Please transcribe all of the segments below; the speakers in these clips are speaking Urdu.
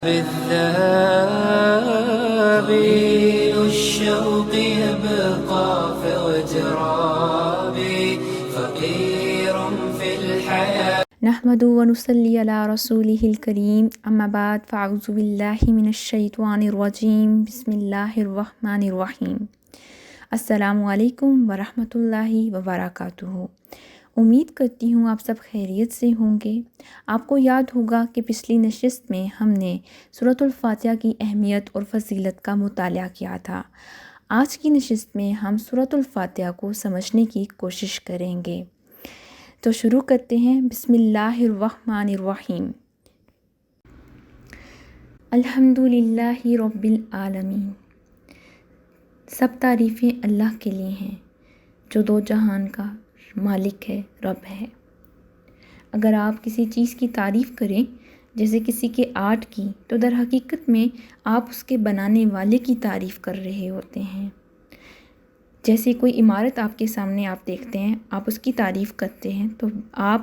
بالذهاب طويل الشوق يبقى في اغترابي فقير في الحياة نحمد ونصلي على رسوله الكريم اما بعد فاعوذ باللہ من الشیطان الرجیم بسم اللہ الرحمن الرحیم۔ السلام علیکم ورحمۃ اللہ وبرکاتہ۔ امید کرتی ہوں آپ سب خیریت سے ہوں گے۔ آپ کو یاد ہوگا کہ پچھلی نشست میں ہم نے سورۃ الفاتحہ کی اہمیت اور فضیلت کا مطالعہ کیا تھا۔ آج کی نشست میں ہم سورۃ الفاتحہ کو سمجھنے کی کوشش کریں گے۔ تو شروع کرتے ہیں۔ بسم اللہ الرحمن الرحیم۔ الحمد للہ رب العالمین۔ سب تعریفیں اللہ کے لیے ہیں جو دو جہان کا مالک ہے، رب ہے۔ اگر آپ کسی چیز کی تعریف کریں جیسے کسی کے آرٹ کی، تو در حقیقت میں آپ اس کے بنانے والے کی تعریف کر رہے ہوتے ہیں۔ جیسے کوئی عمارت آپ کے سامنے آپ دیکھتے ہیں، آپ اس کی تعریف کرتے ہیں، تو آپ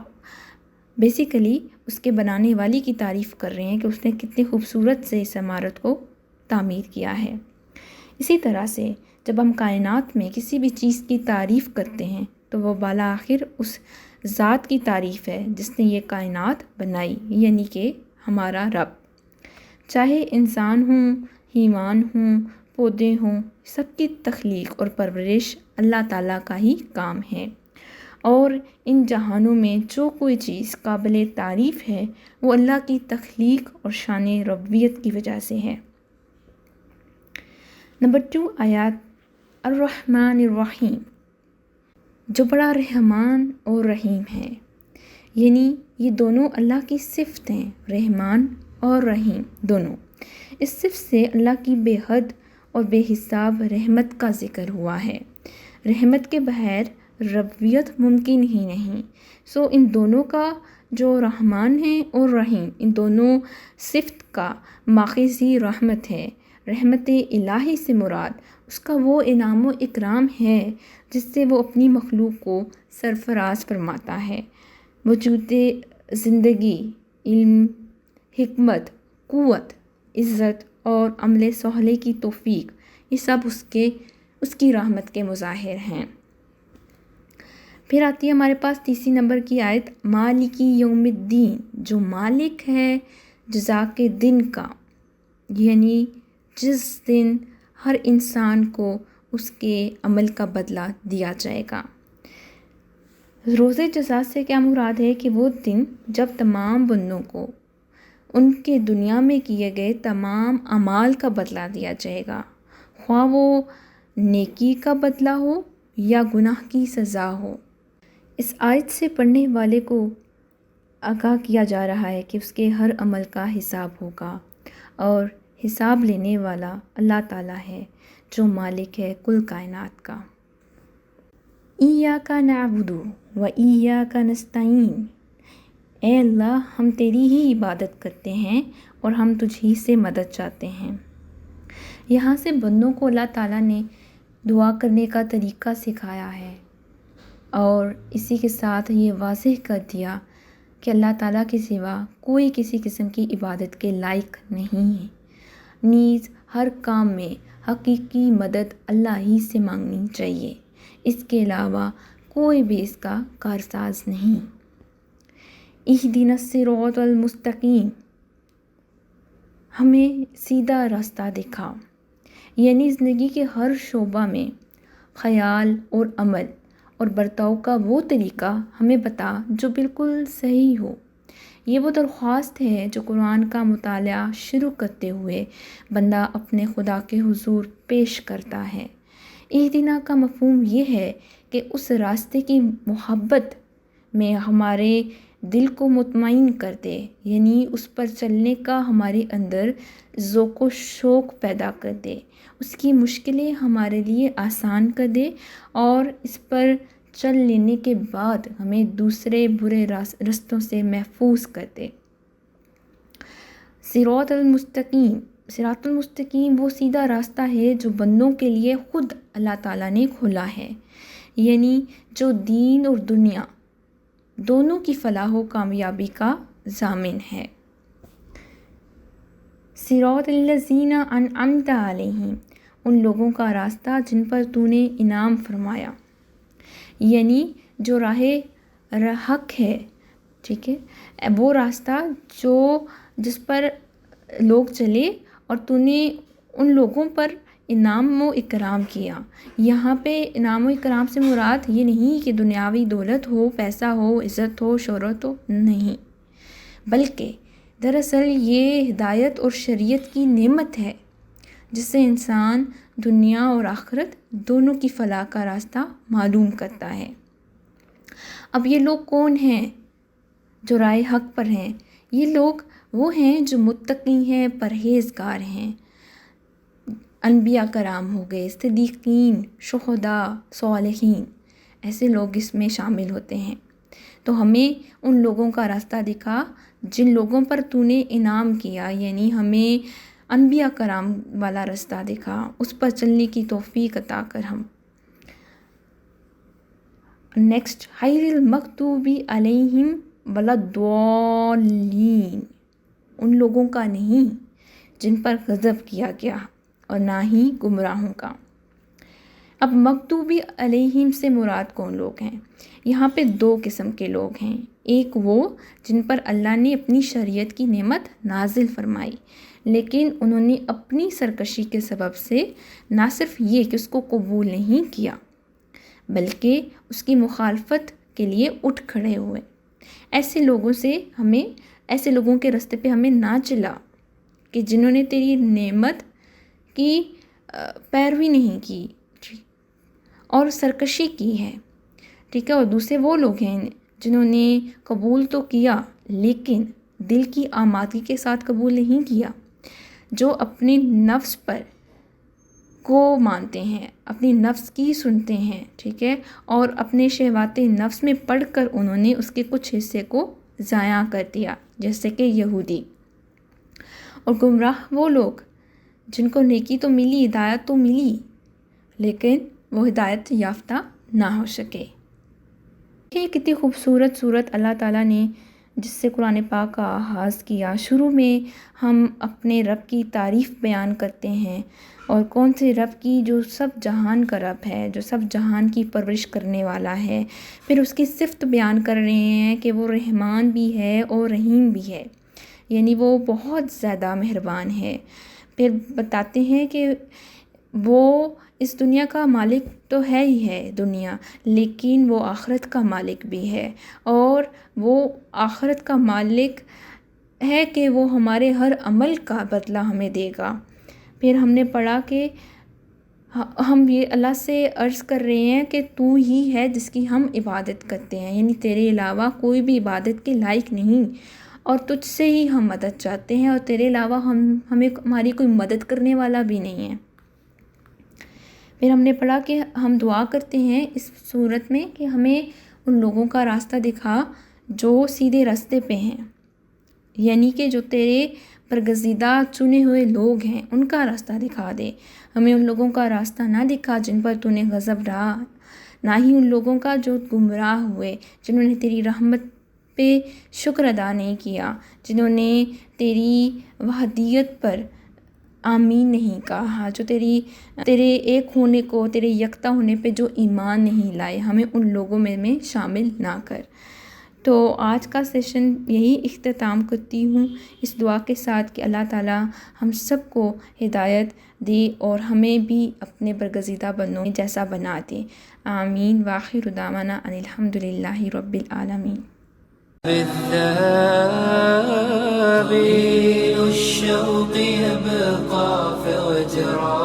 بیسیکلی اس کے بنانے والی کی تعریف کر رہے ہیں کہ اس نے کتنی خوبصورت سے اس عمارت کو تعمیر کیا ہے۔ اسی طرح سے جب ہم کائنات میں کسی بھی چیز کی تعریف کرتے ہیں تو وہ بالآخر اس ذات کی تعریف ہے جس نے یہ کائنات بنائی، یعنی کہ ہمارا رب۔ چاہے انسان ہوں، حیوان ہوں، پودے ہوں، سب کی تخلیق اور پرورش اللہ تعالیٰ کا ہی کام ہے، اور ان جہانوں میں جو کوئی چیز قابل تعریف ہے وہ اللہ کی تخلیق اور شان ربوبیت کی وجہ سے ہے۔ نمبر 2 آیات الرحمن الرحیم، جو بڑا رحمان اور رحیم ہے، یعنی یہ دونوں اللہ کی صفت ہیں، رحمان اور رحیم دونوں۔ اس صفت سے اللہ کی بے حد اور بے حساب رحمت کا ذکر ہوا ہے۔ رحمت کے بغیر ربوبیت ممکن ہی نہیں۔ ان دونوں کا جو رحمان ہے اور رحیم، ان دونوں صفت کا ماخذ ہی رحمت ہے۔ رحمت الہی سے مراد اس کا وہ انعام و اکرام ہے جس سے وہ اپنی مخلوق کو سرفراز فرماتا ہے۔ وجود زندگی، علم، حکمت، قوت، عزت اور عمل صالح کی توفیق، یہ سب اس کی رحمت کے مظاہر ہیں۔ پھر آتی ہے ہمارے پاس تیسری نمبر کی آیت، مالکی یوم الدین، جو مالک ہے جزا کے دن کا، یعنی جس دن ہر انسان کو اس کے عمل کا بدلہ دیا جائے گا۔ روز جزا سے کیا مراد ہے کہ وہ دن جب تمام بندوں کو ان کے دنیا میں کیے گئے تمام اعمال کا بدلہ دیا جائے گا، خواہ وہ نیکی کا بدلہ ہو یا گناہ کی سزا ہو۔ اس آیت سے پڑھنے والے کو آگاہ کیا جا رہا ہے کہ اس کے ہر عمل کا حساب ہوگا، اور حساب لینے والا اللہ تعالیٰ ہے جو مالک ہے کل کائنات کا۔ ایاک نعبد و ایاک نستعین، اے اللہ ہم تیری ہی عبادت کرتے ہیں اور ہم تجھ ہی سے مدد چاہتے ہیں۔ یہاں سے بندوں کو اللہ تعالیٰ نے دعا کرنے کا طریقہ سکھایا ہے، اور اسی کے ساتھ یہ واضح کر دیا کہ اللہ تعالیٰ کے سوا کوئی کسی قسم کی عبادت کے لائق نہیں ہے، نیز ہر کام میں حقیقی مدد اللہ ہی سے مانگنی چاہیے، اس کے علاوہ کوئی بھی اس کا کارساز نہیں۔ اہدنا الصراط المستقیم، ہمیں سیدھا راستہ دکھا، یعنی زندگی کے ہر شعبہ میں خیال اور عمل اور برتاؤ کا وہ طریقہ ہمیں بتا جو بالکل صحیح ہو۔ یہ وہ درخواست ہے جو قرآن کا مطالعہ شروع کرتے ہوئے بندہ اپنے خدا کے حضور پیش کرتا ہے۔ اہدنا کا مفہوم یہ ہے کہ اس راستے کی محبت میں ہمارے دل کو مطمئن کر دے، یعنی اس پر چلنے کا ہمارے اندر ذوق و شوق پیدا کر دے، اس کی مشکلیں ہمارے لیے آسان کر دے، اور اس پر چل لینے کے بعد ہمیں دوسرے برے رستوں سے محفوظ کر دے۔ صراط المستقیم وہ سیدھا راستہ ہے جو بندوں کے لیے خود اللہ تعالیٰ نے کھولا ہے، یعنی جو دین اور دنیا دونوں کی فلاح و کامیابی کا ضامن ہے۔ صراط الذین انعمت علیہم، ان لوگوں کا راستہ جن پر تو نے انعام فرمایا، یعنی جو راہ حق ہے، ٹھیک ہے، وہ راستہ جس پر لوگ چلے اور تو نے ان لوگوں پر انعام و اکرام کیا۔ یہاں پہ انعام و اکرام سے مراد یہ نہیں کہ دنیاوی دولت ہو، پیسہ ہو، عزت ہو، شہرت ہو، نہیں، بلکہ دراصل یہ ہدایت اور شریعت کی نعمت ہے جس سے انسان دنیا اور آخرت دونوں کی فلاح کا راستہ معلوم کرتا ہے۔ اب یہ لوگ کون ہیں جو رائے حق پر ہیں؟ یہ لوگ وہ ہیں جو متقی ہیں، پرہیزگار ہیں۔ انبیاء کرام ہو گئے، صدیقین، شہداء، صالحین، ایسے لوگ اس میں شامل ہوتے ہیں۔ تو ہمیں ان لوگوں کا راستہ دکھا جن لوگوں پر تو نے انعام کیا، یعنی ہمیں انبیاء کرام والا راستہ دکھا، اس پر چلنے کی توفیق عطا کر ہم۔ نیکسٹ، غیر المغضوب علیہم ولا الضالین، ان لوگوں کا نہیں جن پر غضب کیا گیا اور نہ ہی گمراہوں کا۔ اب مغضوبی علیہم سے مراد کون لوگ ہیں؟ یہاں پہ دو قسم کے لوگ ہیں۔ ایک وہ جن پر اللہ نے اپنی شریعت کی نعمت نازل فرمائی، لیکن انہوں نے اپنی سرکشی کے سبب سے نہ صرف یہ کہ اس کو قبول نہیں کیا بلکہ اس کی مخالفت کے لیے اٹھ کھڑے ہوئے۔ ایسے لوگوں کے راستے پہ ہمیں نہ چلا کہ جنہوں نے تیری نعمت کی پیروی نہیں کی اور سرکشی کی ہے، ٹھیک ہے۔ اور دوسرے وہ لوگ ہیں جنہوں نے قبول تو کیا لیکن دل کی آمادگی کے ساتھ قبول نہیں کیا، جو اپنے نفس پر کو مانتے ہیں، اپنی نفس کی سنتے ہیں، ٹھیک ہے، اور اپنے شہوات نفس میں پڑھ کر انہوں نے اس کے کچھ حصے کو ضائع کر دیا، جیسے کہ یہودی۔ اور گمراہ وہ لوگ جن کو نیکی تو ملی، ہدایت تو ملی، لیکن وہ ہدایت یافتہ نہ ہو سکے۔ یہ کتنی خوبصورت صورت اللہ تعالیٰ نے جس سے قرآن پاک کا آغاز کیا۔ شروع میں ہم اپنے رب کی تعریف بیان کرتے ہیں، اور کون سے رب کی؟ جو سب جہان کا رب ہے، جو سب جہان کی پرورش کرنے والا ہے۔ پھر اس کی صفت بیان کر رہے ہیں کہ وہ رحمان بھی ہے اور رحیم بھی ہے، یعنی وہ بہت زیادہ مہربان ہے۔ پھر بتاتے ہیں کہ وہ اس دنیا کا مالک تو ہے ہی ہے دنیا، لیکن وہ آخرت کا مالک بھی ہے، اور وہ آخرت کا مالک ہے کہ وہ ہمارے ہر عمل کا بدلہ ہمیں دے گا۔ پھر ہم نے پڑھا کہ ہم یہ اللہ سے عرض کر رہے ہیں کہ تو ہی ہے جس کی ہم عبادت کرتے ہیں، یعنی تیرے علاوہ کوئی بھی عبادت کے لائق نہیں، اور تجھ سے ہی ہم مدد چاہتے ہیں، اور تیرے علاوہ ہماری کوئی مدد کرنے والا بھی نہیں ہے۔ پھر ہم نے پڑھا کہ ہم دعا کرتے ہیں اس صورت میں کہ ہمیں ان لوگوں کا راستہ دکھا جو سیدھے راستے پہ ہیں، یعنی کہ جو تیرے برگزیدہ چنے ہوئے لوگ ہیں ان کا راستہ دکھا دے۔ ہمیں ان لوگوں کا راستہ نہ دکھا جن پر تو نے غضب ڈھا، نہ ہی ان لوگوں کا جو گمراہ ہوئے، جنہوں نے تیری رحمت پہ شکر ادا نہیں کیا، جنہوں نے تیری وحدیت پر آمین نہیں کہا، جو تیرے ایک ہونے کو، تیرے یکتا ہونے پہ جو ایمان نہیں لائے، ہمیں ان لوگوں میں شامل نہ کر۔ تو آج کا سیشن یہی اختتام کرتی ہوں اس دعا کے ساتھ کہ اللہ تعالیٰ ہم سب کو ہدایت دے اور ہمیں بھی اپنے برگزیدہ بندوں جیسا بنا دے۔ آمین۔ وآخر دعوانا ان الحمدللہ رب العالمین۔ بالذهاب الشوق يبقى في اجرام